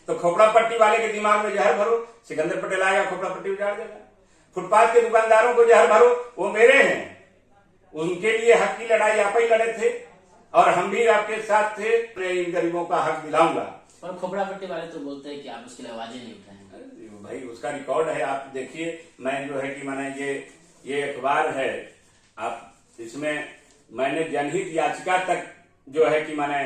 तो खोपड़ा पट्टी वाले के दिमाग में जहर भरो, सिकंदर पटेल आएगा खोपड़ा पट्टी उजाड़ देगा। फुटपाथ के दुकानदारों को जहर भरो, वो मेरे हैं, उनके लिए हक की लड़ाई आप ही लड़े थे और हम भी आपके साथ थे। मैं इन गरीबों का हक दिलाऊंगा। पर खोपड़ा पट्टी वाले तो बोलते हैं कि आप उसके लिए आवाजें नहीं उठाएंगे। भाई उसका रिकॉर्ड है, आप देखिए। मैं जो है कि मैंने ये अखबार है, आप इसमें मैंने जनहित याचिका तक जो है कि मैंने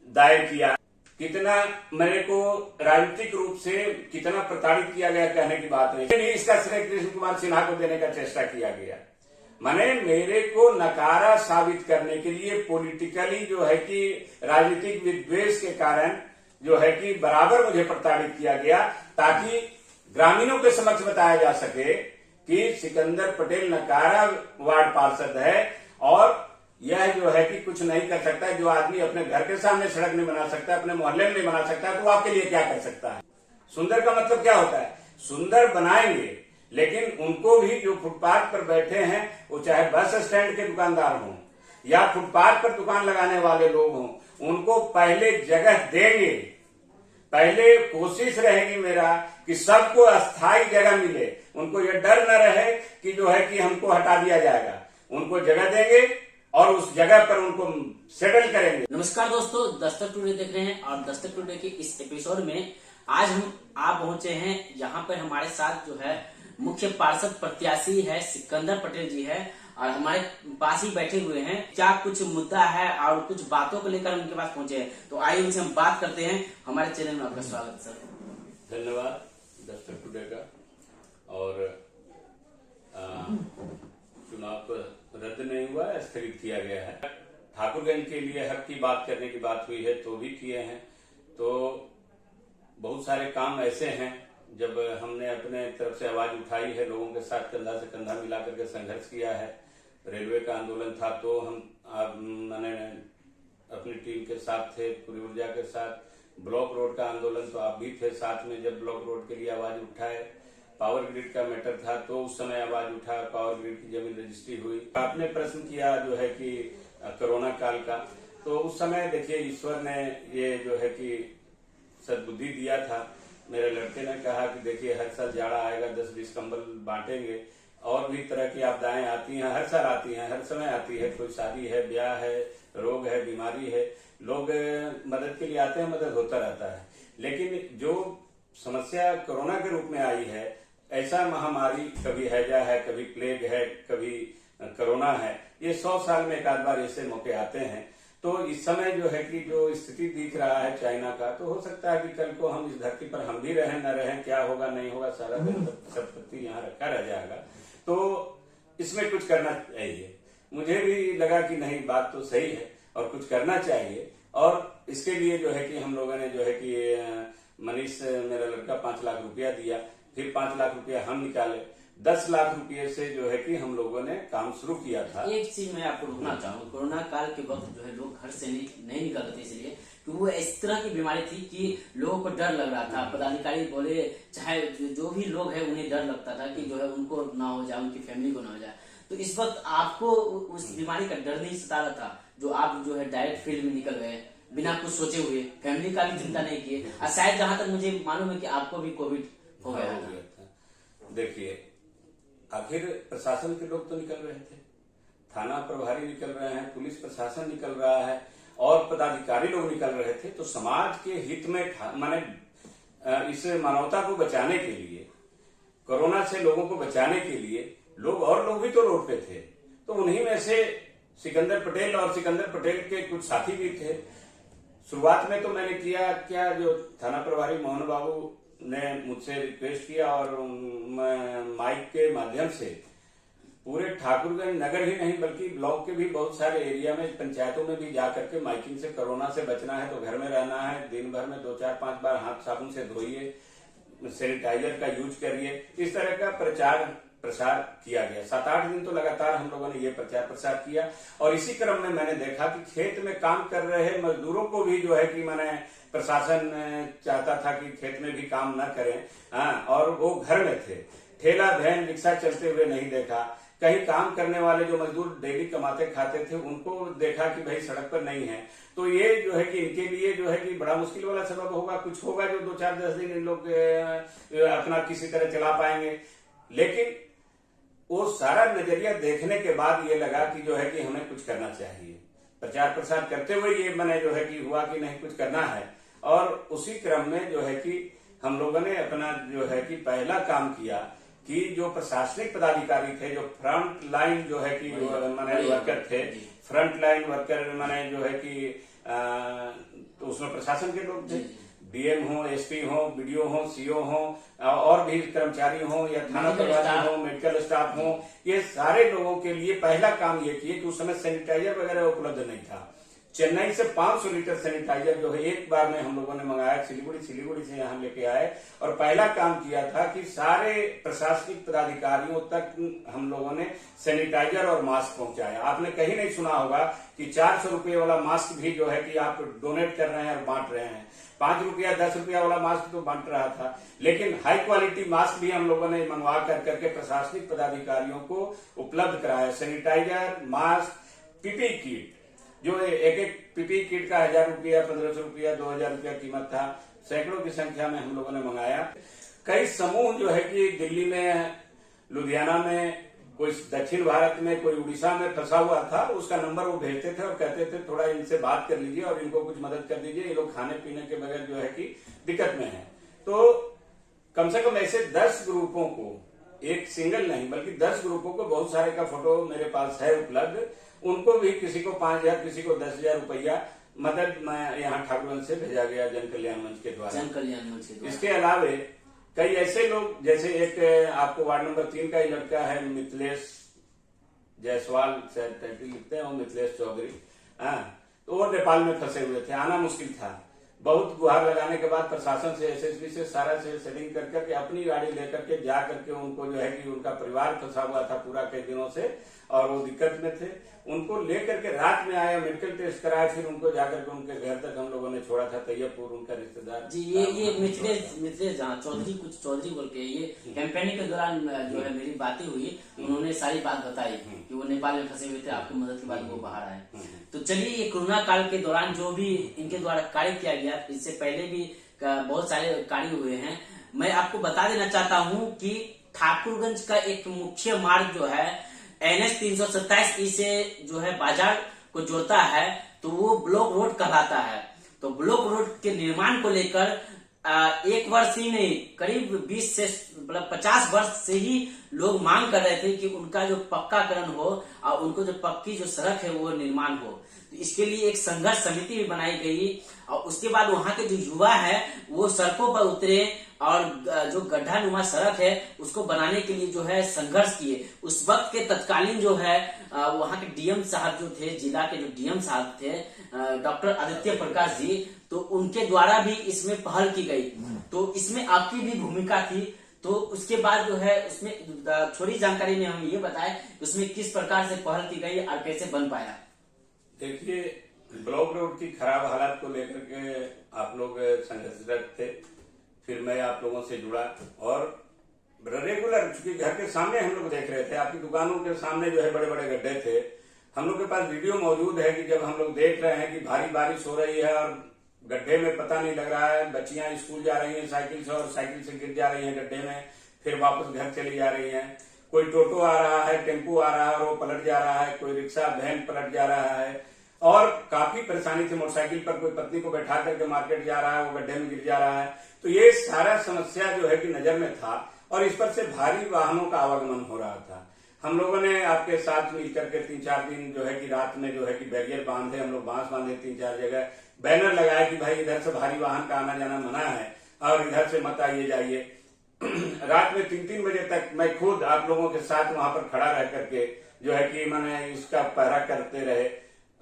दायर किया। कितना मेरे को राजनीतिक रूप से कितना प्रताड़ित किया गया कहने की बात नहीं। इसका श्रेय कृष्ण कुमार सिन्हा को देने का चेष्टा किया गया। मैंने मेरे को नकारा साबित करने के लिए पॉलिटिकली जो है कि राजनीतिक विद्वेष के कारण जो है कि बराबर मुझे प्रताड़ित किया गया, ताकि ग्रामीणों के समक्ष बताया जा सके कि सिकंदर पटेल नकारा वार्ड पार्षद है और यह जो है कि कुछ नहीं कर सकता। जो आदमी अपने घर के सामने सड़क नहीं बना सकता, अपने मोहल्ले में नहीं बना सकता, तो आपके लिए क्या कर सकता है। सुंदर का मतलब क्या होता है, सुंदर बनाएंगे, लेकिन उनको भी जो फुटपाथ पर बैठे हैं, वो चाहे बस स्टैंड के दुकानदार हों या फुटपाथ पर दुकान लगाने वाले लोग हों, उनको पहले जगह देंगे। पहले कोशिश रहेगी मेरा कि सबको अस्थायी जगह मिले, उनको ये डर न रहे कि जो है कि हमको हटा दिया जाएगा। उनको जगह देंगे और उस जगह पर उनको सेटल करेंगे। नमस्कार दोस्तों, दस्तक टुडे देख रहे हैं और दस्तक टुडे के इस एपिसोड में आज आप पहुंचे हैं यहाँ पर हमारे साथ जो है मुख्य पार्षद प्रत्याशी है सिकंदर पटेल जी है और हमारे पास ही बैठे हुए हैं। क्या कुछ मुद्दा है और कुछ बातों को लेकर उनके पास पहुंचे हैं, तो आइए उनसे हम बात करते हैं। हमारे चैनल में आपका स्वागत सर। धन्यवाद दस्तक टुडे का। और चुनाव तो रद्द नहीं हुआ है, स्थगित किया गया है। ठाकुरगंज के लिए हक की बात करने की बात हुई है तो भी किए हैं। तो बहुत सारे काम ऐसे हैं जब हमने अपने तरफ से आवाज उठाई है, लोगों के साथ कंधा से कंधा मिला करके संघर्ष किया है। रेलवे का आंदोलन था तो मैंने अपनी टीम के साथ थे, पूरी ऊर्जा के साथ। ब्लॉक रोड का आंदोलन तो आप भी थे साथ में जब ब्लॉक रोड के लिए आवाज उठाए। पावर ग्रिड का मैटर था तो उस समय आवाज उठा, पावर ग्रिड की जमीन रजिस्ट्री हुई। आपने प्रश्न किया जो है कि कोरोना काल का, तो उस समय देखिए ईश्वर ने ये जो है कि सद्बुद्धि दिया था। मेरे लड़के ने कहा कि देखिए हर साल जाड़ा आएगा, 10-20 कंबल बांटेंगे। और भी तरह की आपदाएं आती हैं, हर साल आती हैं, हर समय आती है। कोई शादी है, ब्याह है, रोग है, बीमारी है, लोग मदद के लिए आते हैं, मदद होता रहता है। लेकिन जो समस्या कोरोना के रूप में आई है, ऐसा महामारी कभी हैजा है, कभी प्लेग है, कभी कोरोना है, ये 100 साल में एक आध बार ऐसे मौके आते हैं। तो इस समय जो है कि जो स्थिति दिख रहा है चाइना का, तो हो सकता है कि कल को हम इस धरती पर हम भी रहें न रहें, क्या होगा नहीं होगा, सारा दिन संपत्ति यहाँ रखा रह जाएगा। तो इसमें कुछ करना चाहिए। मुझे भी लगा कि नहीं, बात तो सही है और कुछ करना चाहिए। और इसके लिए जो है कि हम लोगों ने जो है कि मनीष मेरा लड़का 5 लाख रुपया दिया, फिर 5 लाख रुपया हम निकाले, 10 लाख रुपये से जो है कि हम लोगों ने काम शुरू किया था। एक चीज मैं आपको रोकना चाहूंगा, कोरोना काल के वक्त जो है लोग घर से नहीं निकल रहे थे, इसलिए कि वो इस तरह की बीमारी थी कि लोगों को डर लग रहा था। पदाधिकारी बोले, चाहे जो भी लोग है उन्हें डर लगता था कि जो है उनको ना हो जाए, उनकी फैमिली को ना हो जाए। तो इस वक्त आपको उस बीमारी का डर नहीं सता रहा था, जो आप जो है डायरेक्ट फील्ड में निकल गए बिना कुछ सोचे हुए, फैमिली का भी चिंता नहीं किए। और शायद जहां तक मुझे मालूम है कि आपको भी कोविड हो गया था। देखिए, आखिर प्रशासन के लोग तो निकल रहे थे, थाना प्रभारी निकल रहे हैं, पुलिस प्रशासन निकल रहा है और पदाधिकारी लोग निकल रहे थे। तो समाज के हित में माने इस मानवता को बचाने के लिए, कोरोना से लोगों को बचाने के लिए लोग और लोग भी तो रोड पे थे। तो उन्हीं में से सिकंदर पटेल और सिकंदर पटेल के कुछ साथी भी थे। शुरुआत में तो मैंने किया क्या, जो थाना प्रभारी मोहन बाबू ने मुझसे रिक्वेस्ट किया और माइक के माध्यम से पूरे ठाकुरगंज नगर ही नहीं बल्कि ब्लॉक के भी बहुत सारे एरिया में, पंचायतों में भी जा करके माइकिंग से कोरोना से बचना है तो घर में रहना है, दिन भर में 2-4-5 बार हाथ साबुन से धोइए, सैनिटाइजर का यूज करिए, इस तरह का प्रचार प्रसार किया गया। 7-8 दिन तो लगातार हम लोगों ने ये प्रचार प्रसार किया। और इसी क्रम में मैंने देखा कि खेत में काम कर रहे मजदूरों को भी जो है कि मैंने प्रशासन चाहता था कि खेत में भी काम न करें, और वो घर में थे। ठेला वैन रिक्शा चलते हुए नहीं देखा, कहीं काम करने वाले जो मजदूर डेली कमाते खाते थे उनको देखा कि भाई सड़क पर नहीं है, तो ये जो है कि इनके लिए जो है कि बड़ा मुश्किल वाला सबब होगा। कुछ होगा जो 2-4-10 दिन इन लोग अपना किसी तरह चला पाएंगे। लेकिन वो सारा नजरिया देखने के बाद ये लगा कि जो है कि हमें कुछ करना चाहिए। प्रचार प्रसार करते हुए ये मैंने जो है कि हुआ कि नहीं कुछ करना है, और उसी क्रम में जो है कि हम लोगों ने अपना जो है कि पहला काम किया कि जो प्रशासनिक पदाधिकारी थे, जो फ्रंट लाइन जो है कि माने वर्कर थे, फ्रंट लाइन वर्कर माने जो है कि तो उसमें प्रशासन के लोग थे, डीएम हो, एसपी हो, बीडीओ हो, सीओ हो, और भी कर्मचारी हो या थाना प्रभारी हो, मेडिकल स्टाफ हो, ये सारे लोगों के लिए पहला काम ये किए कि उस समय सैनिटाइजर वगैरह उपलब्ध नहीं था। चेन्नई से 500 लीटर सैनिटाइजर जो है एक बार में हम लोगों ने मंगाया, सिलीगुड़ी से यहाँ लेके आए, और पहला काम किया था कि सारे प्रशासनिक पदाधिकारियों तक हम लोगों ने सैनिटाइजर और मास्क पहुंचाया। आपने कहीं नहीं सुना होगा कि 400 रुपये वाला मास्क भी जो है कि आप डोनेट कर रहे हैं और बांट रहे हैं। 5 रुपया 10 रुपया वाला मास्क तो बांट रहा था, लेकिन हाई क्वालिटी मास्क भी हम लोगों ने मंगवा करके प्रशासनिक पदाधिकारियों को उपलब्ध कराया। सैनिटाइजर, मास्क, पीपी किट, जो एक पीपी किट का 1000 रुपया, 1500 रुपया, 2000 रुपया कीमत था, सैकड़ों की संख्या में हम लोगों ने मंगाया। कई समूह जो है कि दिल्ली में, लुधियाना में, कोई दक्षिण भारत में, कोई उड़ीसा में फंसा हुआ था, उसका नंबर वो भेजते थे और कहते थे थोड़ा इनसे बात कर लीजिए और इनको कुछ मदद कर दीजिए, ये लोग खाने पीने के बगैर जो है कि दिक्कत में है। तो कम से कम ऐसे 10 ग्रुपों को, एक सिंगल नहीं बल्कि 10 ग्रुपों को, बहुत सारे का फोटो मेरे पास है उपलब्ध, उनको भी किसी को 5000, किसी को 10,000 रुपया मदद मैं यहाँ ठाकुरगंज से भेजा गया जन कल्याण मंच के द्वारा। जन कल्याण मंच के द्वारा। इसके अलावे कई ऐसे लोग, जैसे एक आपको वार्ड नंबर 3 का ही लड़का है, मिथिलेश जायसवाल शायद टाइटल लिखते हैं, और मिथिलेश चौधरी, तो वो नेपाल में फंसे हुए थे, आना मुश्किल था। बहुत गुहार लगाने के बाद प्रशासन से, एसएसबी से सारा से सेटिंग करके अपनी गाड़ी लेकर के जा करके उनको जो है कि उनका परिवार फंसा हुआ था पूरा कई दिनों से और वो दिक्कत में थे, उनको लेकर के रात में आया, मेडिकल टेस्ट कराया, फिर उनको जाकर के उनके घर तक हम लोगों ने छोड़ा था। तैयबपुर उनका रिश्तेदार जी। ये मिथिलेश चौधरी, कुछ चौधरी बोल के, ये कैंपेनिंग के दौरान जो है मेरी बातें हुई, उन्होंने सारी बात बताई कि वो नेपाल में फंसे हुए थे, आपकी मदद के बाद वो बाहर आए। तो चलिए, ये कोरोना काल के दौरान जो भी इनके द्वारा कार्य किया गया, इससे पहले भी बहुत सारे कार्य हुए हैं। मैं आपको बता देना चाहता हूँ कि ठाकुरगंज का एक मुख्य मार्ग जो है NH 327 से जो है बाजार को जोड़ता है, तो वो ब्लॉक रोड कहलाता है। तो ब्लॉक रोड के निर्माण को लेकर एक वर्ष ही नहीं, करीब 20 से 50 वर्ष से ही लोग मांग कर रहे थे कि उनका जो पक्काकरण हो और उनको जो पक्की जो सड़क है वो निर्माण हो। तो इसके लिए एक संघर्ष समिति भी बनाई गई, और उसके बाद वहां के जो युवा है वो सड़कों पर उतरे और जो गड्ढा नुमा सड़क है उसको बनाने के लिए जो है संघर्ष किए। उस वक्त के तत्कालीन जो है वहां के डीएम साहब जो थे, जिला के जो डीएम साहब थे, डॉक्टर आदित्य प्रकाश जी, तो उनके द्वारा भी इसमें पहल की गई। तो इसमें आपकी भी भूमिका थी। तो उसके बाद जो है उसमें थोड़ी जानकारी में हमें ये बताए उसमें किस प्रकार से पहल की गई और कैसे बन पाया। देखिए, ब्लॉक रोड की खराब हालत को लेकर के आप लोग संघर्षरत थे, फिर मैं आप लोगों से जुड़ा और रेगुलर, चूंकि घर के सामने हम लोग देख रहे थे, आपकी दुकानों के सामने जो है बड़े बड़े गड्ढे थे। हम लोग के पास वीडियो मौजूद है कि जब हम लोग देख रहे हैं कि भारी बारिश हो रही है और गड्ढे में पता नहीं लग रहा है, बच्चियां स्कूल जा रही हैं साइकिल से और साइकिल से गिर जा रही हैं गड्ढे में, फिर वापस घर चली जा रही हैं। कोई टोटो आ रहा है, टेम्पू आ रहा है और वो पलट जा रहा है, कोई रिक्शा वैन पलट जा रहा है, और काफी परेशानी थी। मोटरसाइकिल पर कोई पत्नी को बैठा करके मार्केट जा रहा है, वो गड्ढे में गिर जा रहा है। तो ये सारा समस्या जो है कि नजर में था और इस पर से भारी वाहनों का आवागमन हो रहा था। हम लोगों ने आपके साथ मिलकर के 3-4 दिन जो है कि रात में जो है कि बैरियर बांधे, हम लोग बांस बांधे 3-4 जगह, बैनर लगाए कि भाई इधर से भारी वाहन का आना जाना मना है और इधर से मत आइए जाइए। रात में 3-3 बजे तक मैं खुद आप लोगों के साथ वहां पर खड़ा रह करके जो है कि मैंने इसका पहरा करते रहे,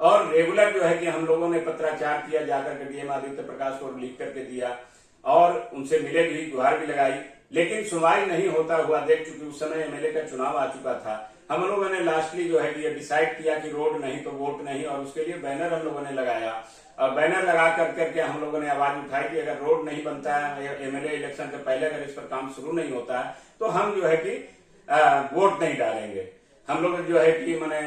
और रेगुलर जो है कि हम लोगों ने पत्राचार किया, जाकर के डीएम आदित्य प्रकाश को लिख करके दिया और उनसे मिले भी, गुहार भी लगाई, लेकिन सुनवाई नहीं होता हुआ देख चुकी। उस समय एमएलए का चुनाव आ चुका था। हम लोगों ने लास्टली जो है कि ये डिसाइड किया कि रोड नहीं तो वोट नहीं, और उसके लिए बैनर हम लोगों ने लगाया। और बैनर लगा करके हम लोगों ने आवाज उठाई कि अगर रोड नहीं बनता है एमएलए इलेक्शन के पहले, अगर इस पर काम शुरू नहीं होता है तो हम जो है कि वोट नहीं डालेंगे। हम लोग जो है कि मैंने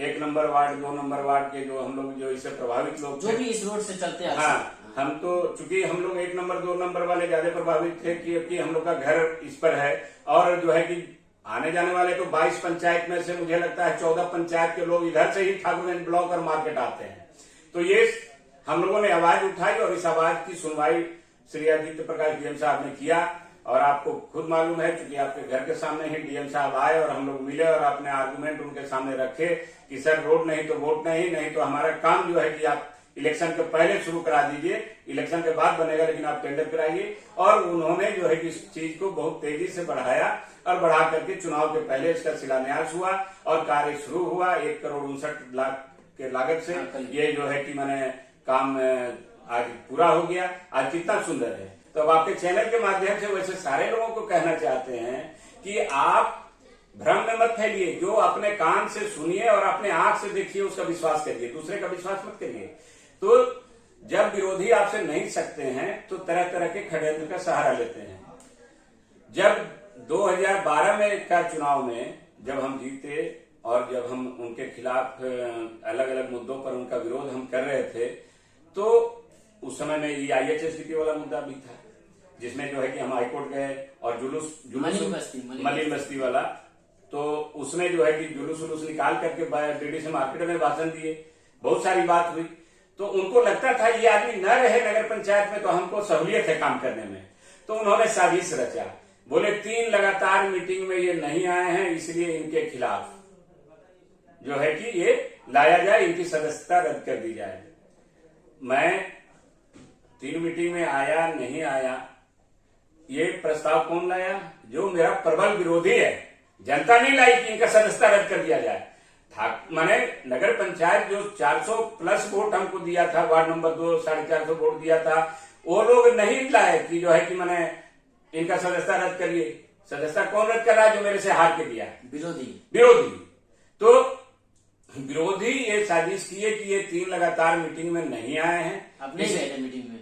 1 नंबर वार्ड 2 नंबर वार्ड के जो हम लोग जो इससे प्रभावित लोग जो भी इस रोड से चलते हैं हाँ, हम तो चूंकि हम लोग 1 नंबर 2 नंबर वाले ज्यादा प्रभावित थे कि हम लोग का घर इस पर है, और जो है कि आने जाने वाले तो 22 पंचायत में से मुझे लगता है 14 पंचायत के लोग इधर से ही ठाकुरगंज ब्लॉक और मार्केट आते हैं। तो ये हम लोगों ने आवाज उठाई और इस आवाज की सुनवाई श्री आदित्य प्रकाश डीएम साहब ने किया। और आपको खुद मालूम है, क्योंकि आपके घर के सामने ही डीएम साहब आए और हम लोग मिले और अपने आर्गुमेंट उनके सामने रखे कि सर रोड नहीं तो वोट नहीं तो हमारा काम जो है कि आप इलेक्शन के पहले शुरू करा दीजिए, इलेक्शन के बाद बनेगा लेकिन आप टेंडर कराइए। और उन्होंने जो है कि इस चीज को बहुत तेजी से बढ़ाया और बढ़ा करके चुनाव के पहले इसका शिलान्यास हुआ और कार्य शुरू हुआ। 1,59,00,000 के लागत से ये जो है कि मैंने काम आज पूरा हो गया। आज कितना सुंदर है। तो अब आपके चैनल के माध्यम से वैसे सारे लोगों को कहना चाहते हैं कि आप भ्रम में मत फैलिए, जो अपने कान से सुनिए और अपने आंख से देखिए उसका विश्वास करिए, दूसरे का विश्वास मत करिए। तो जब विरोधी आपसे नहीं सकते हैं तो तरह तरह के षड्यंत्र का सहारा लेते हैं। जब 2012 में का चुनाव में जब हम जीते और जब हम उनके खिलाफ अलग अलग मुद्दों पर उनका विरोध हम कर रहे थे, तो उस समय में IHSDP वाला मुद्दा भी था, जिसमें जो है कि हम हाईकोर्ट गए और जुलूस मलिन बस्ती वाला, तो उसमें जो है कि जुलूस निकाल करके DDC मार्केट में भाषण दिए, बहुत सारी बात हुई। तो उनको लगता था ये आदमी न रहे नगर पंचायत में तो हमको सहूलियत है काम करने में। तो उन्होंने साजिश रचा, बोले 3 लगातार मीटिंग में ये नहीं आए हैं, इसलिए इनके खिलाफ जो है कि ये लाया जाए, इनकी सदस्यता रद्द कर दी जाए। मैं 3 मीटिंग में आया नहीं आया, ये प्रस्ताव कौन लाया? जो मेरा प्रबल विरोधी है। जनता नहीं लाई कि इनका सदस्यता रद्द कर दिया जाए। मैंने नगर पंचायत जो 400 प्लस वोट हमको दिया था, वार्ड नंबर 2 450 वोट दिया था, वो लोग नहीं लाए कि जो है कि मैंने इनका सदस्यता रद्द करिए। सदस्यता कौन रद्द कर रहा है? जो मेरे से हार के दिया, विरोधी। तो विरोधी ये साजिश किए कि ये 3 लगातार मीटिंग में नहीं आए हैं। आप नहीं गए थे मीटिंग में?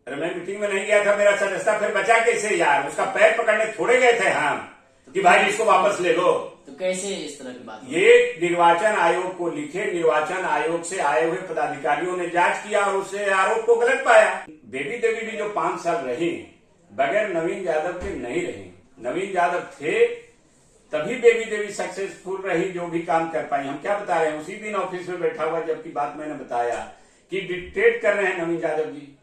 अरे मैं मीटिंग में नहीं गया था, मेरा सदस्यता फिर बचा कैसे यार? उसका पैर पकड़ने थोड़े गए थे हम कि भाई इसको वापस ले लो। तो कैसे इस तरह की बात? ये निर्वाचन आयोग को लिखे, निर्वाचन आयोग से आए हुए पदाधिकारियों ने जांच किया और उससे आरोप को गलत पाया। बेबी देवी भी जो 5 साल रही बगैर नवीन यादव के नहीं रही। नवीन यादव थे तभी बेबी देवी सक्सेसफुल रही, जो भी काम कर पाई। हम क्या बता रहे हैं, उसी दिन ऑफिस में बैठा हुआ जबकि बात मैंने बताया कि डिक्टेट कर रहे हैं नवीन यादव जी,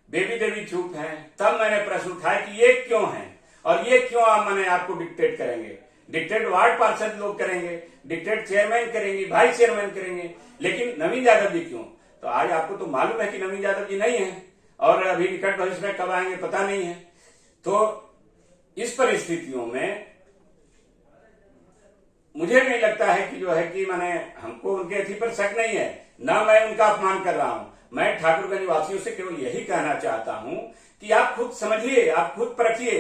बेबी देवी चुप हैं। तब मैंने प्रश्न उठाया कि ये क्यों है और ये क्यों आप मैंने आपको डिक्टेट करेंगे? डिक्टेट वार्ड पार्षद लोग करेंगे, डिक्टेट चेयरमैन करेंगे, वाइस चेयरमैन करेंगे, लेकिन नवीन यादव जी क्यों? तो आज आपको तो मालूम है कि नवीन यादव जी नहीं है और अभी निकट भविष्य में कब आएंगे पता नहीं है। तो इस परिस्थितियों में मुझे नहीं लगता है कि जो है कि मैंने हमको उनके अथी पर शक नहीं है, ना मैं उनका अपमान कर रहा हूं। मैं ठाकुरगंज वासियों से केवल यही कहना चाहता हूं कि आप खुद समझिए, आप खुद परखिए।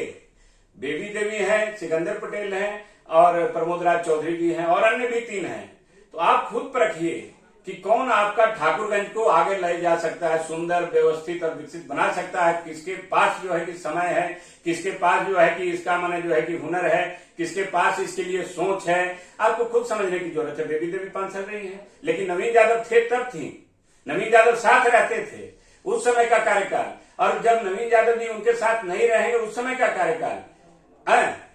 बेबी देवी हैं, सिकंदर पटेल हैं और प्रमोद राज चौधरी जी हैं और अन्य भी 3 हैं। तो आप खुद परखिए कि कौन आपका ठाकुरगंज को आगे ले जा सकता है, सुंदर व्यवस्थित और विकसित बना सकता है। किसके पास जो है कि समय है, किसके पास जो है कि इसका माने जो है कि हुनर है, किसके पास इसके लिए सोच है। आपको खुद समझने की जरूरत है। बेबी देवी 5 साल रही है, लेकिन नवीन यादव थे तब थी, नवीन यादव साथ रहते थे उस समय का कार्यकाल, और जब नवीन यादव जी उनके साथ नहीं रहेंगे उस समय का कार्यकाल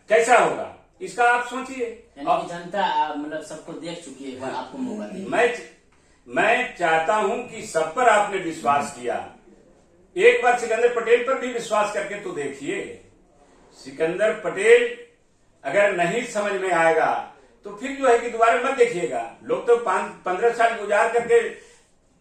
कैसा होगा, इसका आप सोचिए। जनता मतलब सबको देख चुकी है, आपको मौका दीजिए। मैं चाहता हूं कि सब पर आपने विश्वास किया, एक बार सिकंदर पटेल पर भी विश्वास करके तो देखिए। सिकंदर पटेल अगर नहीं समझ में आएगा तो फिर जो है कि दोबारा मत देखिएगा। लोग तो 15 साल गुजार करके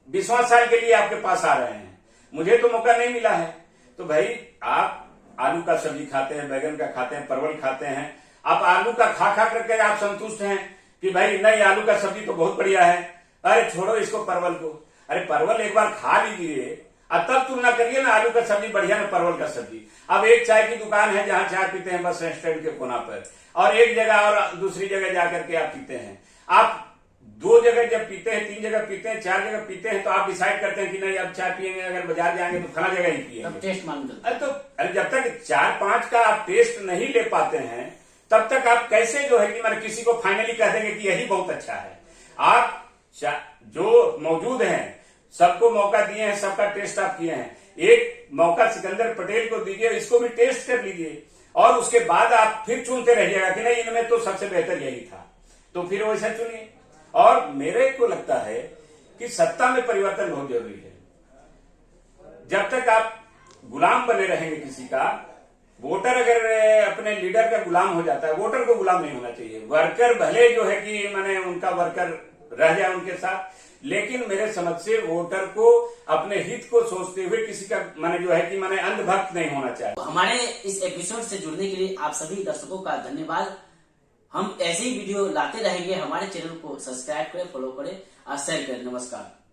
20वां साल के लिए आपके पास आ रहे हैं। मुझे तो मौका नहीं मिला है। तो भाई आप आलू का सब्जी खाते हैं, बैगन का खाते हैं, परवल खाते हैं, आप आलू का खा करके आप संतुष्ट हैं कि भाई नहीं आलू का सब्जी तो बहुत बढ़िया है, अरे छोड़ो इसको परवल को। अरे परवल एक बार खा लीजिए, अब तब तुलना करिए ना आलू का सब्जी बढ़िया ना परवल का सब्जी। अब एक चाय की दुकान है जहां चाय पीते हैं बस स्टैंड के कोना पर, और एक जगह और दूसरी जगह जाकर के आप पीते हैं। आप 2 जगह जब पीते हैं, 3 जगह पीते हैं, 4 जगह पीते हैं, तो आप डिसाइड करते हैं कि नहीं अब चाय पियेंगे, अगर बाजार जाएंगे तो फला जगह ही पियेंगे। टेस्ट मालूम। अरे जब तक 4-5 का आप टेस्ट नहीं ले पाते हैं तब तक आप कैसे जो है कि मैंने किसी को फाइनली कह देंगे कि यही बहुत अच्छा है। आप जो मौजूद हैं सबको मौका दिए हैं, सबका टेस्ट आप किए हैं, एक मौका सिकंदर पटेल को दीजिए, इसको भी टेस्ट कर लीजिए और उसके बाद आप फिर चुनते रहिएगा कि नहीं इनमें तो सबसे बेहतर यही था, तो फिर वैसा चुनिए। और मेरे को लगता है कि सत्ता में परिवर्तन बहुत जरूरी है। जब तक आप गुलाम बने रहेंगे किसी का, वोटर अगर अपने लीडर का गुलाम हो जाता है, वोटर को गुलाम नहीं होना चाहिए। वर्कर भले जो है कि मैंने उनका वर्कर रह जाए उनके साथ, लेकिन मेरे समझ से वोटर को अपने हित को सोचते हुए किसी का मैंने जो है कि मैंने अंधभक्त नहीं होना चाहिए। हमारे इस एपिसोड से जुड़ने के लिए आप सभी दर्शकों का धन्यवाद। हम ऐसे ही वीडियो लाते रहेंगे। हमारे चैनल को सब्सक्राइब करें, फॉलो करें और शेयर करें। नमस्कार।